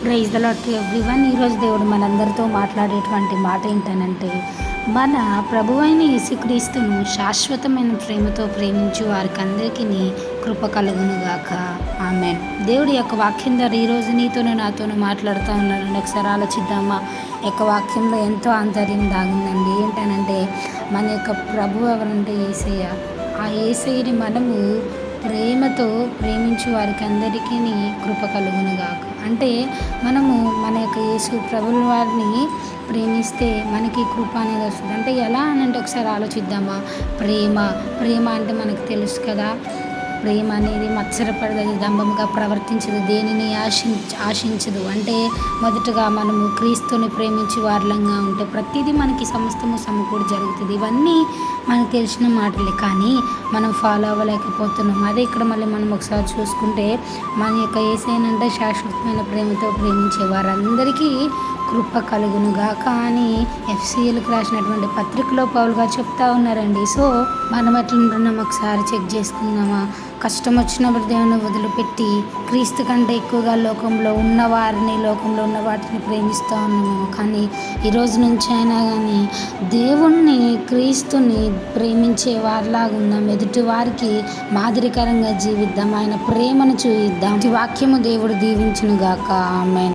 Praise the Lord to everyone. ఈరోజు దేవుడు మనందరితో మాట్లాడేటువంటి మాట ఏంటనంటే, మన ప్రభువైన యేసుక్రీస్తును శాశ్వతమైన ప్రేమతో ప్రేమించు వారికి అందరికీ కృప కలుగునుగాక. ఆమేన్. దేవుడి యొక్క వాక్యం ద్వారా ఈరోజు నీతోనూ నాతోనూ మాట్లాడుతూ ఉన్నారండి. ఒకసారి ఆలోచిద్దామా? యొక్క వాక్యంలో ఎంతో ఆంతర్యం దాగిందండి. ఏంటనంటే, మన యొక్క ప్రభు ఎవరంటే యేసయ్య. ఆ యేసయ్యని మనము ప్రేమతో ప్రేమించు వారికి అందరికీ కృప కలుగునుగాక. అంటే మనము మన యొక్క యేసు ప్రభుల వారిని ప్రేమిస్తే మనకి కృప అనేది వస్తుంది. అంటే ఎలా అనంటే ఒకసారి ఆలోచిద్దామా? ప్రేమ అంటే మనకు తెలుసు కదా. ప్రేమ అనేది మత్సరపడదు, దంభముగా ప్రవర్తించదు, దేనిని ఆశించదు. అంటే మొదటగా మనము క్రీస్తుని ప్రేమించి వారలంగా ఉంటే ప్రతిదీ మనకి సమస్తము సమకూడి జరుగుతుంది. ఇవన్నీ మనకు తెలిసిన మాటలే, కానీ మనం ఫాలో అవ్వలేకపోతున్నాం. అదే ఇక్కడ మళ్ళీ మనం ఒకసారి చూసుకుంటే, మన యొక్క యేసయ్యనంటే శాశ్వతమైన ప్రేమతో ప్రేమించే వారందరికీ కృప కలుగునుగాక అని ఎఫ్సీలకు రాసినటువంటి పత్రికలో పౌలు గారు చెప్తా ఉన్నారండి. సో మనం ఎట్లా ఉంటున్నాం ఒకసారి చెక్ చేసుకుందామా? కష్టం వచ్చినప్పుడు దేవుని వదిలిపెట్టి క్రీస్తు కంటే ఎక్కువగా లోకంలో ఉన్న వాటిని ప్రేమిస్తూ ఉన్నాము. కానీ ఈరోజు నుంచి అయినా కానీ దేవుణ్ణి, క్రీస్తుని ప్రేమించే వారిలాగా ఉందాం. ఎదుటి వారికి మాదిరికరంగా జీవిద్దాం. ఆయన ప్రేమను చూయిద్దాం. ఈ వాక్యము దేవుడు దీవించునుగాక. ఆమేన్.